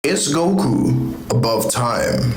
Is Goku above time?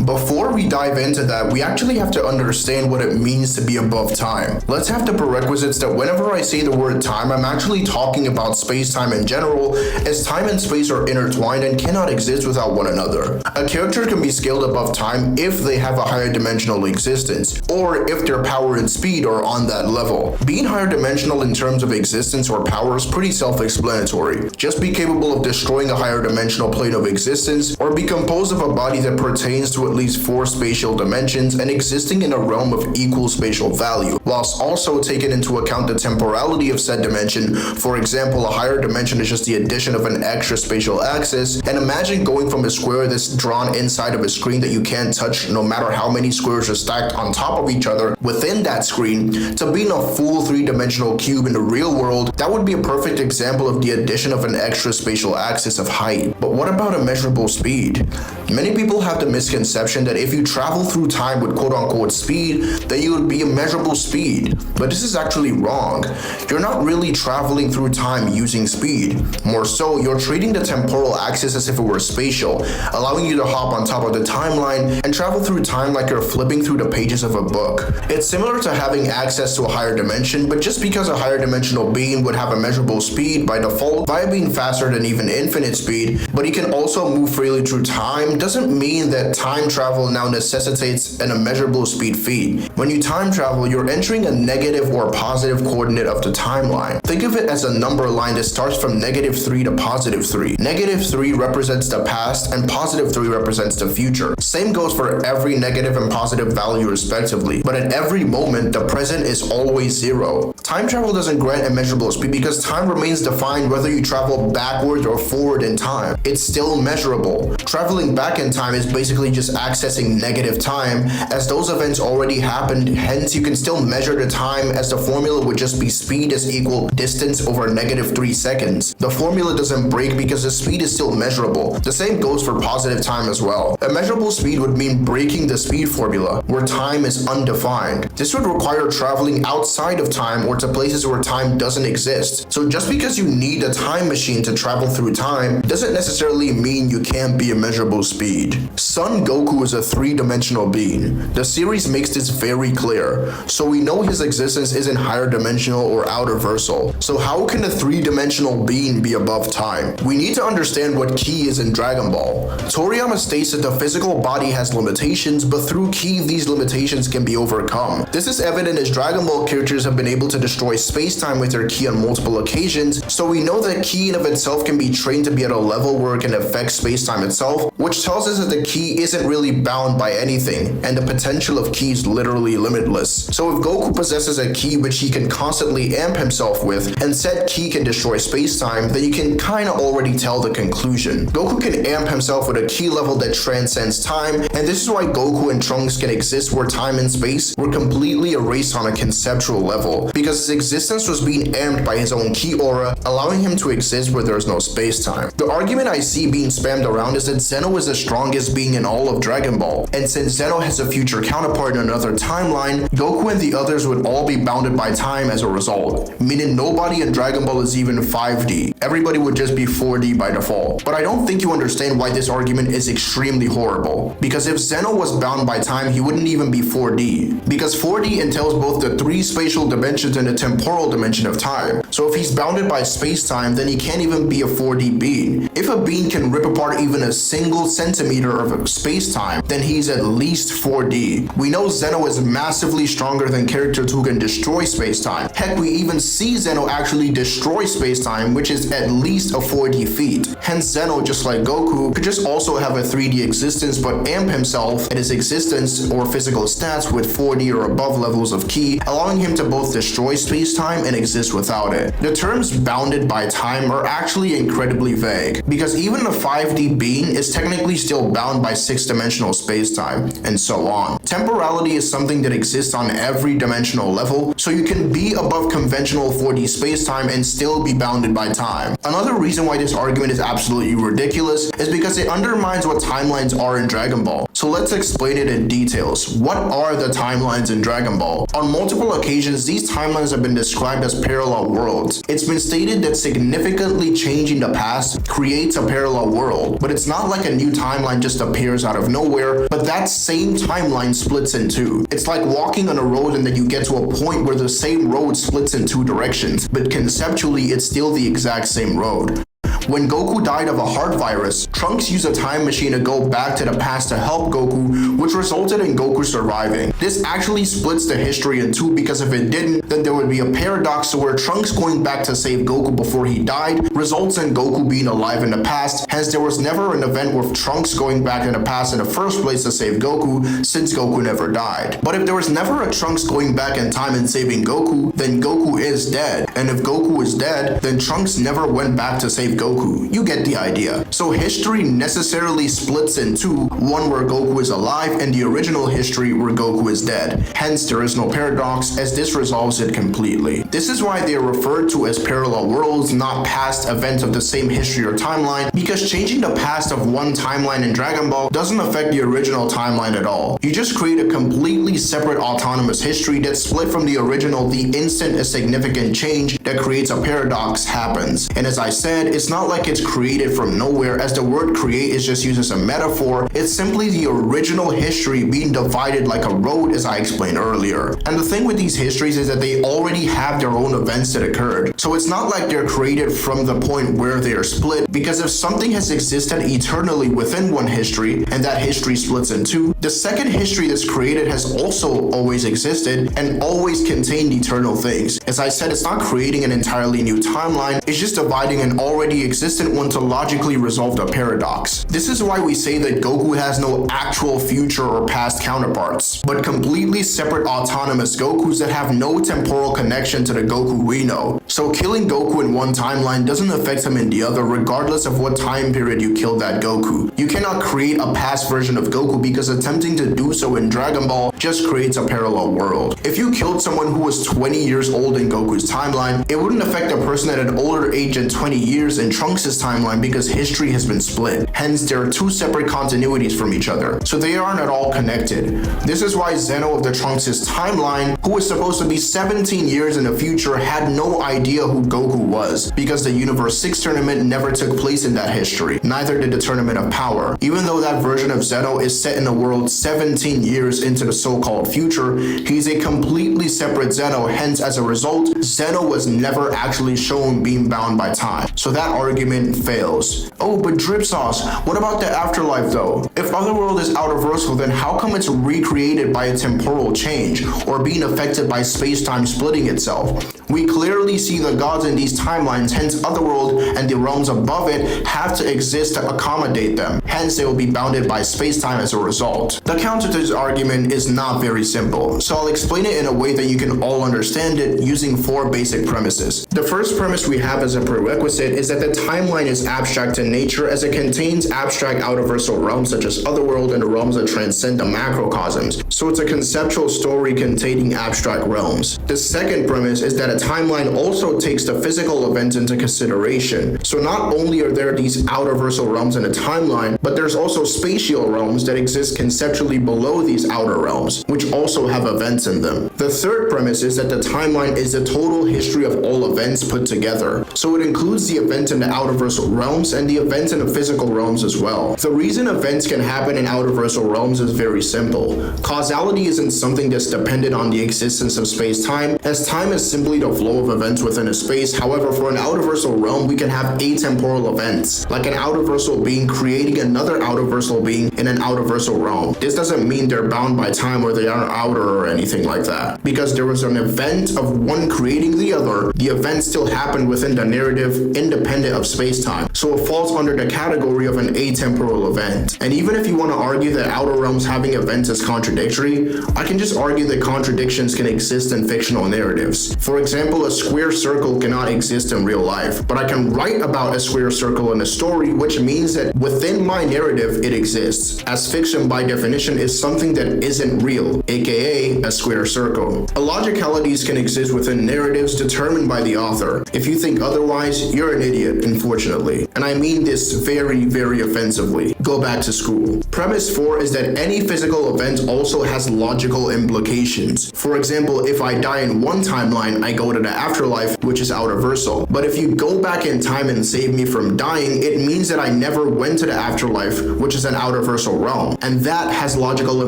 Before we dive into that, we actually have to understand what it means to be above time. Let's have the prerequisites that whenever I say the word time, I'm actually talking about space-time in general, as time and space are intertwined and cannot exist without one another. A character can be scaled above time if they have a higher dimensional existence, or if their power and speed are on that level. Being higher dimensional in terms of existence or power is pretty self-explanatory. Just be capable of destroying a higher dimensional plane of existence, or be composed of a body that pertains to at least 4 spatial dimensions and existing in a realm of equal spatial value, whilst also taking into account the temporality of said dimension. For example, a higher dimension is just the addition of an extra spatial axis, and imagine going from a square that's drawn inside of a screen that you can't touch no matter how many squares are stacked on top of each other within that screen, to being a full 3-dimensional cube in the real world. That would be a perfect example of the addition of an extra spatial axis of height. But what about immeasurable speed? Many people have the misconception that if you travel through time with quote-unquote speed, then you would be immeasurable speed. But this is actually wrong. You're not really traveling through time using speed. More so, you're treating the temporal axis as if it were spatial, allowing you to hop on top of the timeline and travel through time like you're flipping through the pages of a book. It's similar to having access to a higher dimension, but just because a higher dimensional being would have immeasurable speed by default via being faster than even infinite speed, but he can also move freely through time, doesn't mean that time travel now necessitates an immeasurable speed feat. When you time travel, you're entering a negative or positive coordinate of the timeline. Think of it as a number line that starts from -3 to +3. -3 represents the past and +3 represents the future. Same goes for every negative and positive value respectively, but at every moment, the present is always 0. Time travel doesn't grant immeasurable speed because time remains defined whether you travel backwards or forward in time. It's still measurable. Traveling back in time is basically just accessing negative time, as those events already happened, hence you can still measure the time, as the formula would just be speed is equal distance over -3 seconds. The formula doesn't break because the speed is still measurable. The same goes for positive time as well. Immeasurable speed would mean breaking the speed formula, where time is undefined. This would require traveling outside of time or to places where time doesn't exist. So just because you need a time machine to travel through time doesn't necessarily mean you can't be immeasurable speed. Son Goku is a 3-dimensional being. The series makes this very clear, so we know his existence isn't higher dimensional or outerversal. So how can a 3-dimensional being be above time? We need to understand what Ki is in Dragon Ball. Toriyama states that the physical body has limitations, but through Ki these limitations can be overcome. This is evident as Dragon Ball characters have been able to destroy space-time with their Ki on multiple occasions, so we know that Ki in of itself can be trained to be at a level where it can affect space-time itself, which tells us that the Ki isn't really bound by anything, and the potential of Ki is literally limitless. So if Goku possesses a Ki which he can constantly amp himself with, and said Ki can destroy space-time, then you can kinda already tell the conclusion. Goku can amp himself with a Ki level that transcends time, and this is why Goku and Trunks can exist where time and space were completely erased on a conceptual level, because his existence was being amped by his own Ki aura, allowing him to exist where there is no space-time. The argument I see being spammed around is that Zeno is the strongest being in all of Dragon Ball, and since Zeno has a future counterpart in another timeline, Goku and the others would all be bounded by time as a result, meaning nobody in Dragon Ball is even 5D. Everybody would just be 4D by default. But I don't think you understand why this argument is extremely horrible, because if Zeno was bound by time, he wouldn't even be 4D, because 4D entails both the 3 spatial dimensions and the temporal dimension of time. So if he's bounded by space-time, then he can't even be a 4D being. If a being can rip apart even a single centimeter of space-time, then he's at least 4D. We know Zeno is massively stronger than characters who can destroy space-time. Heck, we even see Zeno actually destroy space-time, which is at least a 4D feat. Hence Zeno, just like Goku, could just also have a 3D existence but amp himself and his existence or physical stats with 4D or above levels of Ki, allowing him to both destroy space-time and exist without it. The terms bounded by time are actually incredibly vague, because even a 5D being is technically still bound by 6-dimensional space-time, and so on. Temporality is something something that exists on every dimensional level, so you can be above conventional 4D space-time and still be bounded by time. Another reason why this argument is absolutely ridiculous is because it undermines what timelines are in Dragon Ball. So let's explain it in details. What are the timelines in Dragon Ball? On multiple occasions, these timelines have been described as parallel worlds. It's been stated that significantly changing the past creates a parallel world, but it's not like a new timeline just appears out of nowhere, but that same timeline splits in two. It's like walking on a road and then you get to a point where the same road splits in two directions, but conceptually it's still the exact same road. When Goku died of a heart virus, Trunks used a time machine to go back to the past to help Goku, which resulted in Goku surviving. This actually splits the history in two, because if it didn't, then there would be a paradox where Trunks going back to save Goku before he died results in Goku being alive in the past. Hence, there was never an event with Trunks going back in the past in the first place to save Goku, since Goku never died. But if there was never a Trunks going back in time and saving Goku, then Goku is dead. And if Goku is dead, then Trunks never went back to save Goku. You get the idea. So history necessarily splits in two, one where Goku is alive and the original history where Goku is dead. Hence, there is no paradox, as this resolves it completely. This is why they are referred to as parallel worlds, not past events of the same history or timeline, because changing the past of one timeline in Dragon Ball doesn't affect the original timeline at all. You just create a completely separate autonomous history that's split from the original the instant a significant change that creates a paradox happens. And as I said, it's not like it's created from nowhere, as the word create is just used as a metaphor. It's simply the original history being divided like a road, as I explained earlier. And the thing with these histories is that they already have their own events that occurred. So it's not like they're created from the point where they are split, because if something has existed eternally within one history and that history splits in two, the second history that's created has also always existed and always contained eternal things. As I said, it's not creating an entirely new timeline, it's just dividing an already existent one to logically resolve the paradox. This is why we say that Goku has no actual future or past counterparts, but completely separate autonomous Gokus that have no temporal connection to the Goku we know. So killing Goku in one timeline doesn't affect him in the other, regardless of what time period you killed that Goku. You cannot create a past version of Goku, because attempting to do so in Dragon Ball just creates a parallel world. If you killed someone who was 20 years old in Goku's timeline, it wouldn't affect a person at an older age than 20 years in Trunks' timeline, because history has been split. Hence, there are two separate continuities from each other, so they aren't at all connected. This is why Zeno of the Trunks' timeline, who was supposed to be 17 years in the future, had no idea who Goku was, because the Universe 6 tournament never took place in that history. Neither did the Tournament of Power. Even though that version of Zeno is set in a world 17 years into the so-called future, he's a completely separate Zeno. Hence, as a result, Zeno was never actually shown being bound by time. So that argument fails. Oh, but Drip Sauce, what about the afterlife though? If Otherworld is outerversal, then how come it's recreated by a temporal change, or being affected by space-time splitting itself? We clearly see the gods in these timelines, hence Otherworld and the realms above it have to exist to accommodate them. Hence, they will be bounded by space-time as a result. The counter to this argument is not very simple, so I'll explain it in a way that you can all understand it using 4 basic premises. The first premise we have as a prerequisite is that the timeline is abstract in nature, as it contains abstract outerversal realms such as Otherworld and the realms that transcend the macrocosms. So it's a conceptual story containing abstract realms. The second premise is that a timeline also takes the physical events into consideration. So not only are there these outerversal realms in a timeline, but there's also spatial realms that exist conceptually below these outer realms, which also have events in them. The third premise is that the timeline is the total history of all events put together. So it includes the events in the outerversal realms and the events in the physical realms as well. The reason events can happen in outerversal realms is very simple. Causality isn't something that's dependent on the existence of space-time, as time is simply the flow of events within a space. However, for an outerversal realm, we can have atemporal events, like an outerversal being creating another outerversal being in an outerversal realm. This doesn't mean they're bound by time or they aren't outer or anything like that. Because there was an event of one creating the other, the event still happened within the narrative independent of space-time. so it falls under the category of an atemporal event. And even if you want to argue that Outer Realms having events is contradictory, I can just argue that contradictions can exist in fictional narratives. For example, a square circle cannot exist in real life, but I can write about a square circle in a story, which means that within my narrative it exists, as fiction by definition is something that isn't real, aka a square circle. Illogicalities can exist within narratives determined by the author. If you think otherwise, you're an idiot, unfortunately. And I mean this very, very offensively. Go back to school. Premise 4 is that any physical event also has logical implications. For example, if I die in one timeline, I go to the afterlife, which is outerversal. But if you go back in time and save me from dying, it means that I never went to the afterlife, which is an outerversal realm. And that has logical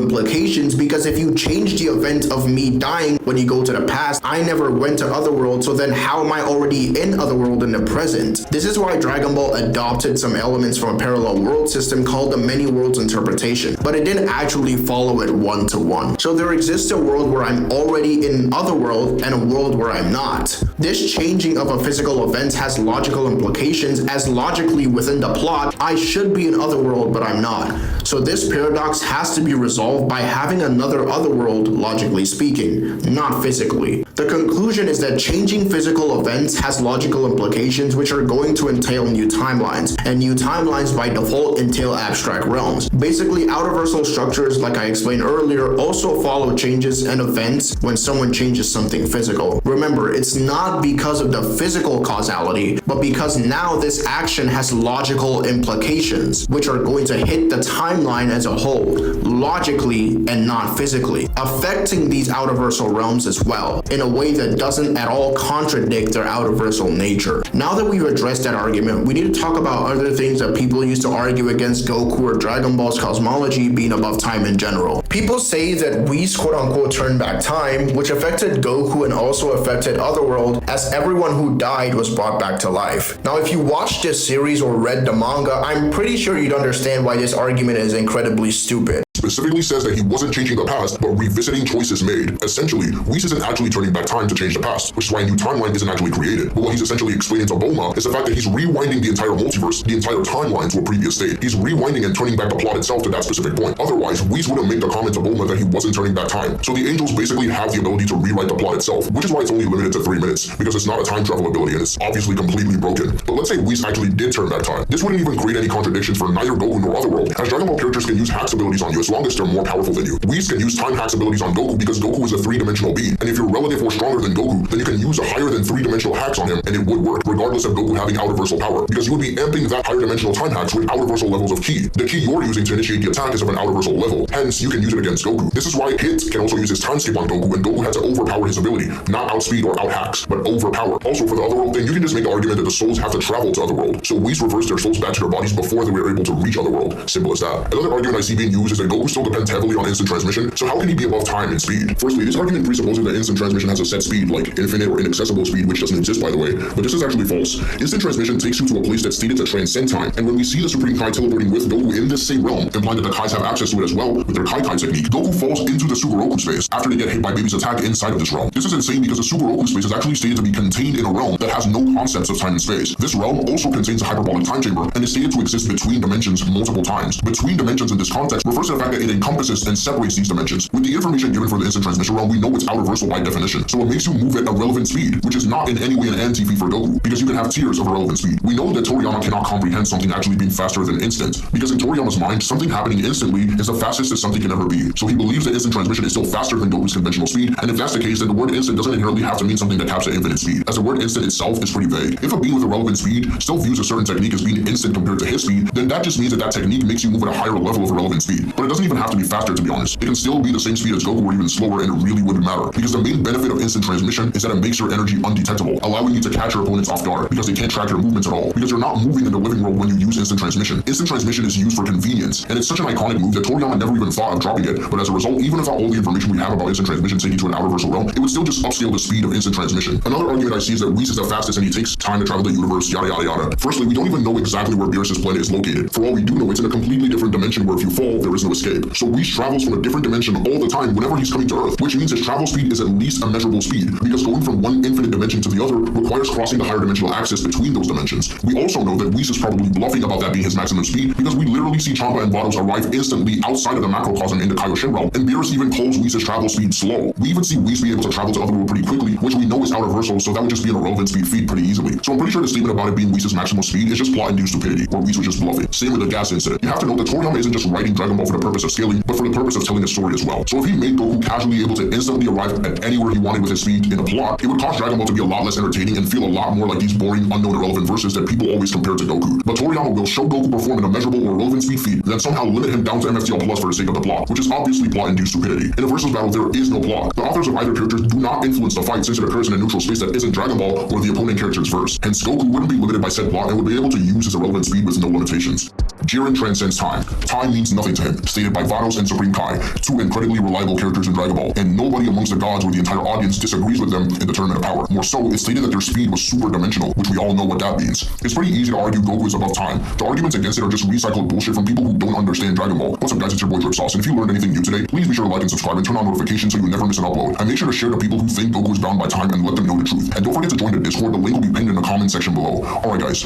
implications because if you change the event of me dying when you go to the past, I never went to Otherworld, so then how am I already in Otherworld in the present? This is why Dragon Ball adopted some elements from a parallel world system called the many worlds interpretation, but it didn't actually follow it one-to-one. So there exists a world where I'm already in Otherworld and a world where I'm not. This changing of a physical event has logical implications, as logically within the plot, I should be in Otherworld, but I'm not. So this paradox has to be resolved by having another Otherworld, logically speaking, not physically. The conclusion is that changing physical events has logical implications which are going to entail new timelines, and new timelines by default entail abstract realms. Basically, outerversal structures, like I explained earlier, also follow changes and events when someone changes something physical. Remember, it's not because of the physical causality, but because now this action has logical implications, which are going to hit the timeline as a whole, logically and not physically, affecting these outerversal realms as well, in a way that doesn't at all contradict their outerversal nature. Now that we've addressed that argument, we need to talk about other things that people used to argue against Goku or Dragon Ball's cosmology being above time in general. People say that Whis quote-unquote turned back time, which affected Goku and also affected Otherworld, as everyone who died was brought back to life. Now, if you watched this series or read the manga, I'm pretty sure you'd understand why this argument is incredibly stupid. Specifically says that he wasn't changing the past, but revisiting choices made. Essentially, Whis isn't actually turning back time to change the past, which is why a new timeline isn't actually created. But what he's essentially explaining to Bulma is the fact that he's rewinding the entire multiverse, the entire timeline to a previous state. He's rewinding and turning back the plot itself to that specific point. Otherwise, Whis wouldn't make the comment to Bulma that he wasn't turning back time. So the angels basically have the ability to rewrite the plot itself, which is why it's only limited to 3 minutes, because it's not a time travel ability and it's obviously completely broken. But let's say Whis actually did turn back time. This wouldn't even create any contradictions for neither Goku nor Otherworld, as Dragon Ball characters can use hacks abilities on you as long as they're more powerful than you. Whis can use time hacks abilities on Goku because Goku is a 3-dimensional being, and if you're relative or stronger than Goku, then you can use a higher than 3-dimensional hacks on him and it would work, regardless of Goku having outerversal power, because you would be amping that higher dimensional time hacks with outerversal levels of ki. The ki you're using to initiate the attack is of an outerversal level, hence you can use it against Goku. This is why Hit can also use his time skip on Goku, and Goku had to overpower his ability, not outspeed or out hacks, but overpower. Also for the Otherworld thing, you can just make the argument that the souls have to travel to Otherworld, so Whis reversed their souls back to their bodies before they were able to reach Otherworld. Simple as that. Another argument I see being used is that Goku still depends heavily on instant transmission, so how can he be above time in speed? Firstly, this argument presupposes that instant transmission has a set speed, like infinite or inaccessible speed, which doesn't exist by the way, but this is actually false. Instant transmission takes you to a place that's stated to transcend time, and when we see the Supreme Kai teleporting with Goku in this same realm, implying that the Kais have access to it as well with their Kai technique, Goku falls into the Sugoroku space after they get hit by Baby's attack inside of this realm. This is insane because the Sugoroku space is actually stated to be contained in a realm that has no concepts of time and space. This realm also contains a hyperbolic time chamber and is stated to exist between dimensions multiple times. Between dimensions in this context refers to the fact that it encompasses and separates these dimensions. With the information given for the instant transmission realm, we know it's outerversal by definition, so it makes you move at a relevant speed, which is not in any way an anti-feat for Goku, because you can have tiers of relevant speed. We know that Toriyama cannot comprehend something actually being faster than instant, because in Toriyama's mind, something happening instantly is the fastest that something can ever be. So he believes that instant transmission is still faster than Goku's conventional speed, and if that's the case, then the word instant doesn't inherently have to mean something that caps at infinite speed, as the word instant itself is pretty vague. If a being with a relevant speed still views a certain technique as being instant compared to his speed, then that just means that that technique makes you move at a higher level of relevant speed. But it doesn't even have to be faster, to be honest. It can still be the same speed as Goku or even slower, and it really wouldn't matter, because the main benefit of instant transmission is that it makes your energy undetectable, allowing you to catch your opponents off guard, because they can't track your movements at all, because you're not moving in the living world when you use instant transmission. Instant transmission is used for convenience, and it's such an iconic move that Toriyama never even thought of dropping it, but as a result, even without all the information we have about instant transmission taking to an outerversal realm, it would still just upscale the speed of instant transmission. Another argument I see is that Whis is the fastest and he takes time to travel the universe, yada yada yada. Firstly, we don't even know exactly where Beerus' planet is located. For all we do know, it's in a completely different dimension where if you fall, there is no escape. escape. So Whis travels from a different dimension all the time whenever he's coming to Earth, which means his travel speed is at least a measurable speed, because going from one infinite dimension to the other requires crossing the higher dimensional axis between those dimensions. We also know that Whis is probably bluffing about that being his maximum speed, because we literally see Champa and Vados arrive instantly outside of the macrocosm in the Kaioshin realm, and Beerus even calls Whis' travel speed slow. We even see Whis be able to travel to Otherworld pretty quickly, which we know is out of Verso, so that would just be an irrelevant speed feat pretty easily. So I'm pretty sure the statement about it being Whis' maximal speed is just plot-induced stupidity, or Whis was just bluffing. Same with the gas incident. You have to know that Toriyama isn't just writing Dragon Ball for the purpose of scaling, but for the purpose of telling a story as well. So if he made Goku casually able to instantly arrive at anywhere he wanted with his speed in a plot, it would cause Dragon Ball to be a lot less entertaining and feel a lot more like these boring, unknown, irrelevant verses that people always compare to Goku. But Toriyama will show Goku perform in a measurable or relevant speed feat, then somehow limit him down to MFTL Plus for the sake of the plot, which is obviously plot-induced stupidity. In a versus battle, there is no plot. The authors of either character do not influence the fight since it occurs in a neutral space that isn't Dragon Ball or the opponent character's verse. Hence, Goku wouldn't be limited by said plot and would be able to use his irrelevant speed with no limitations. Jiren transcends time. Time means nothing to him, stated by Vados and Supreme Kai, two incredibly reliable characters in Dragon Ball, and nobody amongst the gods or the entire audience disagrees with them in the tournament of power. More so, it's stated that their speed was super dimensional, which we all know what that means. It's pretty easy to argue Goku is above time. The arguments against it are just recycled bullshit from people who don't understand Dragon Ball. What's up guys, it's your boy Drip Sauce, and if you learned anything new today, please be sure to like and subscribe and turn on notifications so you never miss an upload. And make sure to share to people who think Goku is bound by time and let them know the truth. And don't forget to join the Discord, the link will be pinned in the comment section below. Alright guys.